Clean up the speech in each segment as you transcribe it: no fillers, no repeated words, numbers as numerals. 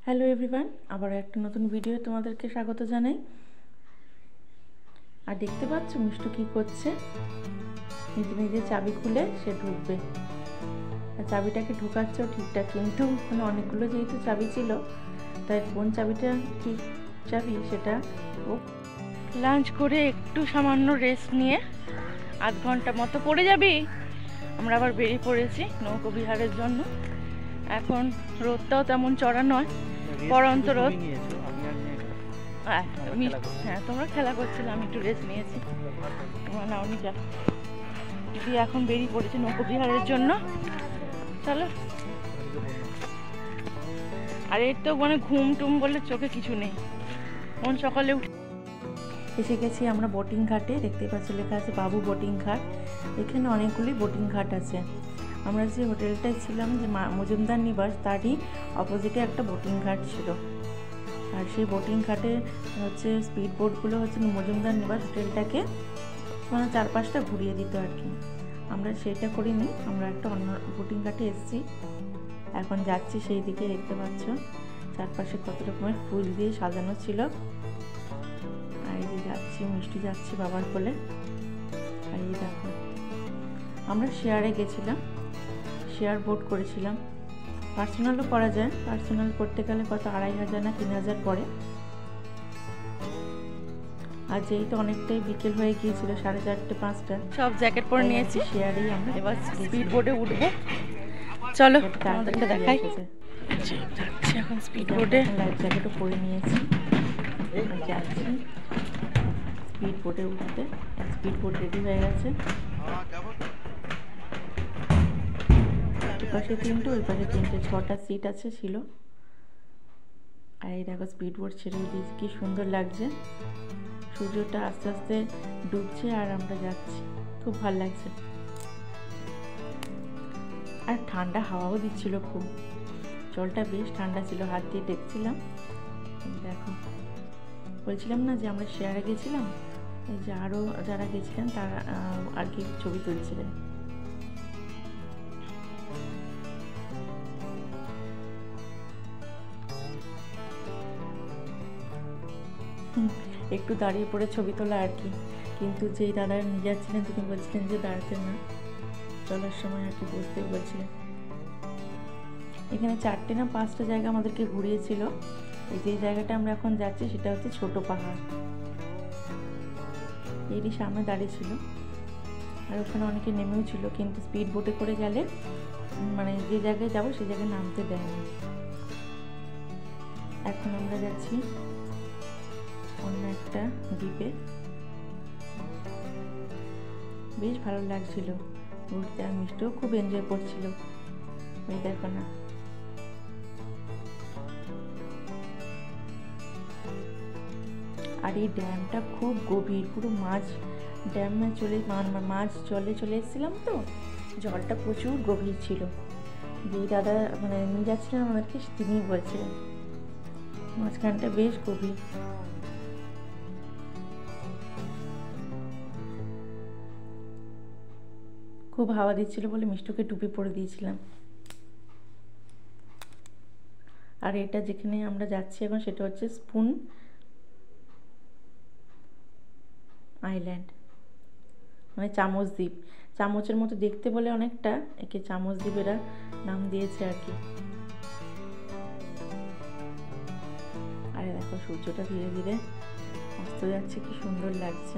Hello everyone, আবার একটা নতুন ভিডিও তোমাদেরকে স্বাগত জানাই। আর দেখতে পাচ্ছ মিষ্টু কি করছে, নিজে নিজে চাবি খুলে সে ঢুকবে। আর চাবিটাকে ঢোকাচ্ছ ঠিকঠাক, কিন্তু অনেকগুলো যেহেতু চাবি ছিল, তাই কোন চাবিটা ঠিক চাবি সেটা ও লাঞ্চ করে একটু সামান্য রেস্ট নিয়ে আধ ঘন্টা মতো পড়ে যাবি। আমরা আবার বেরিয়ে পড়েছি নৌকো বিহারের জন্য। এখন রোদটাও তেমন চড়া নয়, পরন্ত রোদ। হ্যাঁ, তোমরা খেলা করছিলে, আমি একটু রেস্ট নিয়েছি। তোমরা নাওনি যা দিদি, এখন বেরিয়ে পড়েছে নৌকো বিহারের জন্য। চলো। আর এর তো ঘুম টুম বলে চোখে কিছু নেই, মন সকালে এসে গেছি আমরা বোটিং ঘাটে। দেখতে পাচ্ছি লেখা আছে বাবু বোটিং ঘাট। এখানে অনেকগুলি বোটিং ঘাট আছে। আমরা যে হোটেলটায় ছিলাম, যে মজুমদার নিবাস, তারই অপোজিটে একটা বোটিং ঘাট ছিল। আর সেই বোটিং ঘাটে হচ্ছে স্পিড বোটগুলো হচ্ছে মজুমদার নিবাস হোটেলটাকে চারপাশটা ঘুরিয়ে দিত আর কি। আমরা সেটা করিনি, আমরা একটা অন্য বোটিং ঘাটে এসেছি। এখন যাচ্ছি সেই দিকে। দেখতে পাচ্ছ চারপাশে কত রকমের ফুল দিয়ে সাজানো ছিল। আর এই যে যাচ্ছি, মিষ্টি যাচ্ছি বাবার কোলে। আর এই দেখো, আমরা শেয়ারে গেছিলাম, শেয়ার বোট করেছিলাম। পার্সোনালও করা যায়, পার্সোনাল করতে গেলে কত 2500 না 3000 পড়ে। আর যেহেতু অনেকটাই বিকেল হয়ে গিয়েছিল, 4:30 5টা, সব জ্যাকেট পরে নিয়েছি। শেয়ারেই আমরা এবার স্পিড বোটে উঠবো। চলো তোমাদেরকে দেখাই। যাচ্ছি এখন স্পিড বোটে, লাইফ জ্যাকেটও পরে নিয়েছি। যাচ্ছি স্পিড বোটে উঠতে। স্পিড বোট রেডি হয়ে গেছে। পাশে 3টে, ওই পাশে 3টে, 6টা সিট আছে ছিল। আর এই দেখো স্পিড বোট ছেড়ে দিয়েছি, কি সুন্দর লাগছে। সূর্যটা আস্তে আস্তে ডুবছে আর আমরা যাচ্ছি, খুব ভালো লাগছে। আর ঠান্ডা হাওয়াও দিচ্ছিল খুব, জলটা বেশ ঠান্ডা ছিল, হাত দিয়ে দেখছিলাম। দেখো, বলছিলাম না যে আমরা শেয়ারে গেছিলাম, এই যে আরও যারা গেছিলেন তারা আর কি ছবি তুলছিলেন। একটু দাঁড়িয়ে পড়ে ছবি তোলা আর কি। কিন্তু যেই দাদা নিয়ে যাচ্ছিলেন তিনি বলছিলেন যে দাঁড়াতে না, চলার সময় আর কি বসতে বলছিলেন। এখানে 4টে না 5টা জায়গা আমাদেরকে ঘুরিয়েছিল। এই যে জায়গাটা আমরা এখন যাচ্ছি সেটা হচ্ছে ছোট পাহাড়। এরই সামনে দাঁড়িয়ে ছিল। আর ওখানে অনেকে নেমেও ছিল, কিন্তু স্পিড বোটে করে গেলে যে জায়গায় যাবো সেই জায়গায় নামতে দেয় না। এখন আমরা যাচ্ছি অন্য একটা দ্বীপে। বেশ ভালো লাগছিল ঘুরতে, আর মিষ্টিও খুব এনজয় করছিল। এই দেখো না, আর এই ড্যামটা খুব গভীর, পুরো মাঝ ড্যামে মাঝ জলে চলে এসেছিলাম তো, জলটা প্রচুর গভীর ছিল। যে দাদা নিয়ে যাচ্ছিলেন আমাদেরকে, তিনিই বলছিলেন মাঝখানটা বেশ গভীর। খুব হাওয়া দিচ্ছিল বলে মিষ্টুকে টুপি পরে দিয়েছিলাম। আর এটা যেখানে আমরা যাচ্ছি এখন সেটা হচ্ছে স্পুন আইল্যান্ড, চামচ দ্বীপ। চামচের মতো দেখতে বলে অনেকটা, একে চামচ দ্বীপেরা নাম দিয়েছে আর কি। আরে দেখো সূর্যটা ধীরে ধীরে অস্ত যাচ্ছে, কি সুন্দর লাগছে।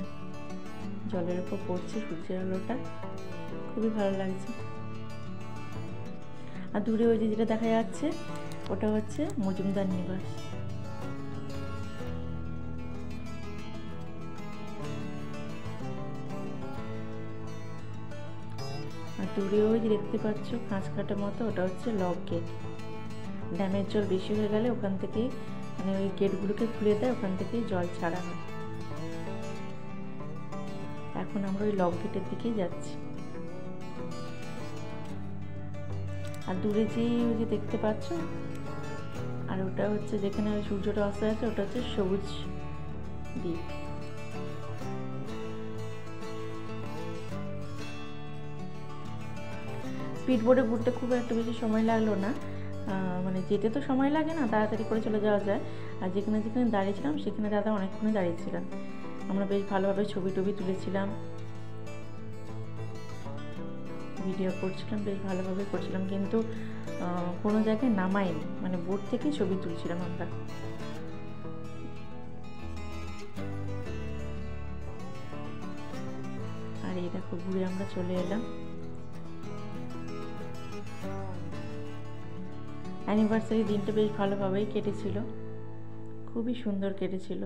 জলের উপর পড়ছে সূর্যের আলোটা, খুবই ভালো লাগছে। আর দূরে ওই যে যেটা দেখা যাচ্ছে ওটা হচ্ছে মজুমদার নিবাস। আর দূরে ওই যে দেখতে পাচ্ছ কাঁচ কাটার মতো, ওটা হচ্ছে লক গেট। ড্যামের জল বেশি হয়ে গেলে ওখান থেকেই ওই গেটগুলোকে খুলে দেয়, ওখান থেকেই জল ছাড়া হয়। এখন আমরা ওই লক গেটের দিকেই যাচ্ছি। আর দূরে ওই যে দেখতে পাচ্ছ, আর ওটা হচ্ছে যেখানে সূর্যটা অস্ত আছে, ওটা হচ্ছে সবুজ দ্বীপ। স্পিড বোটে ঘুরতে খুব একটা বেশি সময় লাগলো না, মানে যেতে তো সময় লাগে না, তাড়াতাড়ি করে চলে যাওয়া যায়। আর যেখানে যেখানে দাঁড়িয়েছিলাম সেখানে দাদা অনেকক্ষণে দাঁড়িয়েছিলাম। আমরা বেশ ভালোভাবে ছবি টবি তুলেছিলাম, ভিডিও করছিলাম, বেশ ভালোভাবে করছিলাম, কিন্তু কোনো জায়গায় নামাইনি, মানে বোট থেকেই ছবি তুলছিলাম আমরা। আর এই দেখো ঘুরে আমরা চলে এলাম। অ্যানিভার্সারি দিনটা বেশ ভালোভাবেই কেটেছিল, খুবই সুন্দর কেটেছিল।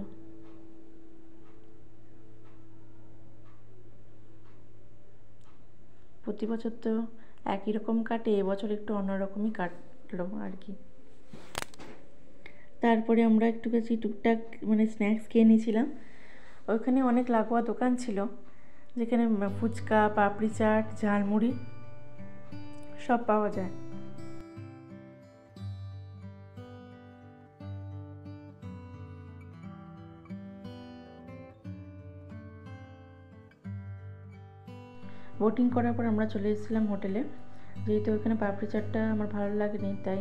প্রতি বছর তো একই রকম কাটে, এবছর একটু অন্যরকমই কাটলো আর কি। তারপরে আমরা একটু কাছে টুকটাক মানে স্ন্যাক্স খেয়ে নিয়েছিলাম। ওইখানে অনেক লাগোয়া দোকান ছিল, যেখানে ফুচকা, পাপড়ি চাট, ঝালমুড়ি সব পাওয়া যায়। বোটিং করার পর আমরা চলে এসেছিলাম হোটেলে। যেহেতু ওইখানে পাপড়ি চাটটা আমার ভালো লাগেনি, তাই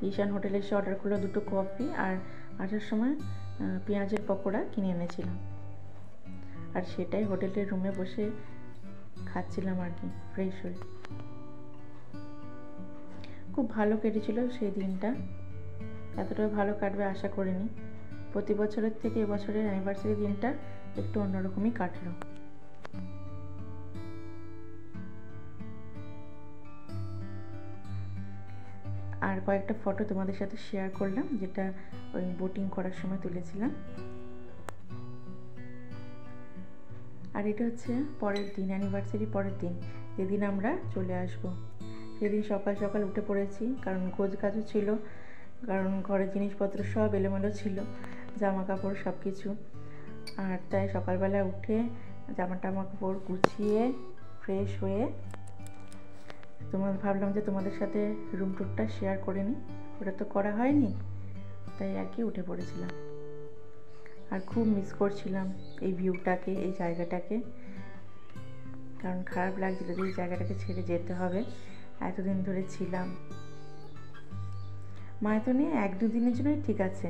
ঈশান হোটেলে এসে অর্ডার করলো 2টো কফি, আর আসার সময় পেঁয়াজের পকোড়া কিনে এনেছিলাম। আর সেটাই হোটেলের রুমে বসে খাচ্ছিলাম আর কি, ফ্রেশ হয়ে। খুব ভালো কেটেছিল সেই দিনটা, এতটা ভালো কাটবে আশা করিনি। প্রতি বছরের থেকে এবছরের অ্যানিভার্সারি দিনটা একটু অন্যরকমই কাটলো। আর কয়েকটা ফটো তোমাদের সাথে শেয়ার করলাম, যেটা ওই বোটিং করার সময় তুলেছিলাম। আর এটা হচ্ছে পরের দিন, অ্যানিভার্সারি পরের দিন, যেদিন আমরা চলে আসব। সেদিন সকাল সকাল উঠে পড়েছি, কারণ গোছ গাছও ছিল, কারণ ঘরের জিনিসপত্র সব এলোমেলো ছিল, জামা কাপড় সব কিছু। আর তাই সকালবেলা উঠে জামা কাপড় গুছিয়ে ফ্রেশ হয়ে ভাবলাম যে তোমাদের সাথে রুম টুরটা শেয়ার করে নিই, ওটা তো করা হয়নি, তাই আর কি উঠে পড়েছিলাম। আর খুব মিস করছিলাম এই ভিউটাকে, এই জায়গাটাকে, কারণ খারাপ লাগছিল যে এই জায়গাটাকে ছেড়ে যেতে হবে, এতদিন ধরে ছিলাম। মায়াতনে 1-2 দিনের জন্যই ঠিক আছে,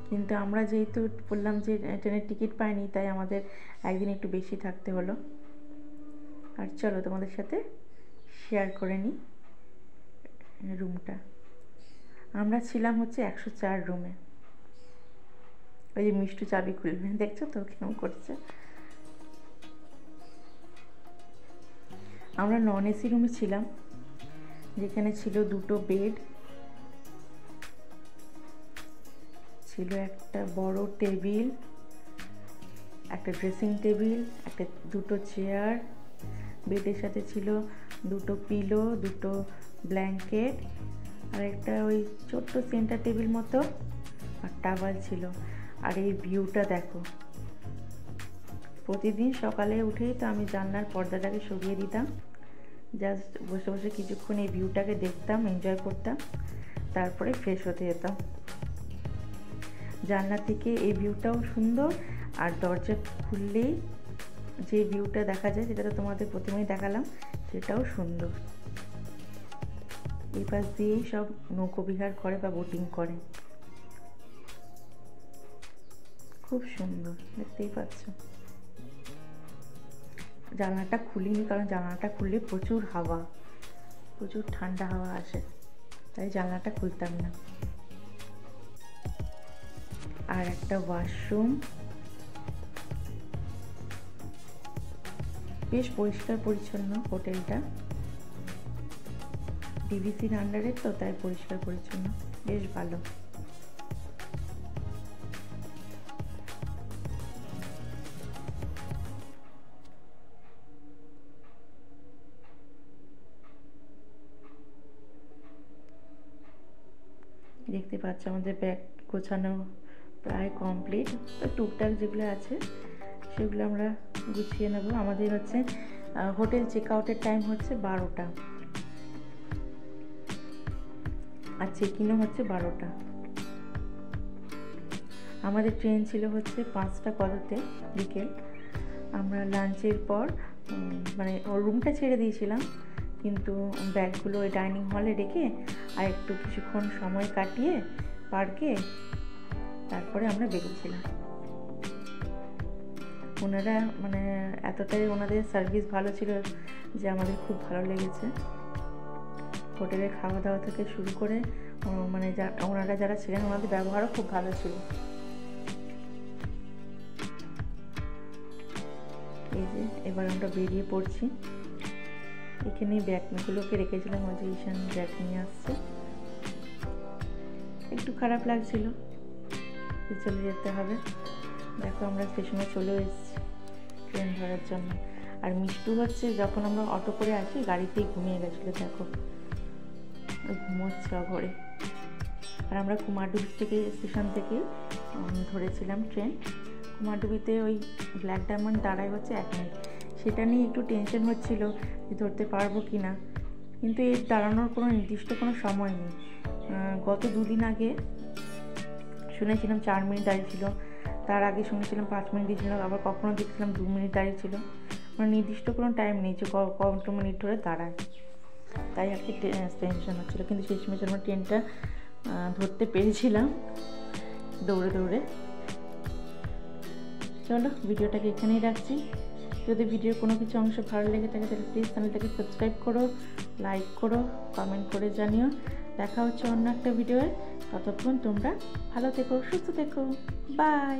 কিন্তু আমরা যেহেতু বললাম যে ট্রেনের টিকিট পাইনি, তাই আমাদের একদিন একটু বেশি থাকতে হলো। আর চলো তোমাদের সাথে শেয়ার করে নিই রুমটা। আমরা ছিলাম হচ্ছে 104 রুমে। ওই যে মিষ্টু চাবি খুলবে, দেখছো তো কেমন করছে। আমরা নন এসি রুমে ছিলাম, যেখানে ছিল 2টো বেড, ছিল একটা বড় টেবিল, একটা ড্রেসিং টেবিল, 2টো চেয়ার, বেডের সাথে ছিল 2টো পিলো, 2টো ব্ল্যাঙ্কেট, আর একটা ওই ছোট্ট সেন্টার টেবিল মতো, আর টাওয়াল ছিল। আর এই ভিউটা দেখো, প্রতিদিন সকালে উঠেই তো আমি জানলার পর্দাটাকে সরিয়ে দিতাম, জাস্ট বসে বসে কিছুক্ষণ এই ভিউটাকে দেখতাম, এনজয় করতাম, তারপরে ফ্রেশ হতে যেতাম। জানলা থেকে এই ভিউটাও সুন্দর, আর দরজা খুললেই যে ভিউটা দেখা যায়, যেটা তো তোমাদের প্রথমেই দেখালাম, সেটাও সুন্দর। এই পাশ দিয়েই সব নৌকোবিহার করে বা বোটিং করে, খুব সুন্দর, দেখতেই পাচ্ছ। জানলাটা খুলিনি, কারণ জানলাটা খুললে প্রচুর হাওয়া, প্রচুর ঠান্ডা হাওয়া আসে, তাই জানলাটা খুলতাম না। আর একটা ওয়াশরুম, বেশ পরিষ্কার পরিচ্ছন্ন হোটেলটা, ডিভিসির আন্ডারে তো, তাই পরিষ্কার পরিচ্ছন্ন, বেশ ভালো। দেখতে পাচ্ছ আমাদের ব্যাগ গোছানো প্রায় কমপ্লিট, তো টুকটাক যেগুলো আছে সেগুলো আমরা গুছিয়ে নেব। আমাদের হচ্ছে হোটেল চেক আউটের টাইম হচ্ছে 12টা, আর চেক ইনও হচ্ছে 12টা। আমাদের ট্রেন ছিল হচ্ছে 5টা কততে বিকেল। আমরা লাঞ্চের পর মানে ওর রুমটা ছেড়ে দিয়েছিলাম, কিন্তু ব্যাগগুলো ওই ডাইনিং হলে রেখে আর একটু কিছুক্ষণ সময় কাটিয়ে পার্কে তারপরে আমরা বেরিয়েছিলাম। ওনারা মানে এতটাই ওনাদের সার্ভিস ভালো ছিল যে আমাদের খুব ভালো লেগেছে। হোটেলের খাওয়া দাওয়া থেকে শুরু করে মানে ওনারা যারা ছিলেন ওনাদের ব্যবহারও খুব ভালো ছিল। এই যে এবার আমরা বেরিয়ে পড়ছি। এখানে ব্যাগগুলোকে রেখেছিলাম, ওই যে ঈশান ব্যাগ নিয়ে আসছে। একটু খারাপ লাগছিল যে চলে যেতে হবে। দেখো আমরা স্টেশনে চলে এসেছি ট্রেন ধরার জন্য। আর মিষ্টু হচ্ছে যখন আমরা অটো করে আসি গাড়িতেই ঘুমিয়ে গেছিলো, দেখো ঘুমোচ্ছে ঘরে। আর আমরা কুমারডুবি থেকে স্টেশন থেকে ধরেছিলাম ট্রেন। কুমারডুবিতে ওই ব্ল্যাক ডায়মন্ড দাঁড়ায় হচ্ছে 1 মিনিট, সেটা নিয়ে একটু টেনশন হচ্ছিল যে ধরতে পারবো কি না। কিন্তু এর দাঁড়ানোর কোনো নির্দিষ্ট কোনো সময় নেই। গত 2 দিন আগে শুনেছিলাম 4 মিনিট দাঁড়িয়েছিল, তার আগে শুনেছিলাম 5 মিনিট দিয়েছিল, আবার কখনো দেখছিলাম 2 মিনিট দাঁড়িয়েছিল। মানে নির্দিষ্ট কোনো টাইম নেই যে কত মিনিট ধরে দাঁড়ায়, তাই আর কি টেনশন হচ্ছিলো। কিন্তু শেষমেশ আমরা ট্রেনটা ধরতে পেরেছিলাম দৌড়ে দৌড়ে। চলো ভিডিওটাকে এখানেই রাখছি। যদি ভিডিওর কোনো কিছু অংশ ভালো লেগে থাকে তাহলে প্লিজ চ্যানেলটাকে সাবস্ক্রাইব করো, লাইক করো, কমেন্ট করে জানিও। দেখা হচ্ছে অন্য একটা ভিডিওয়ে। ততক্ষণ তোমরা ভালো থেকো, সুস্থ থেকো, বাই।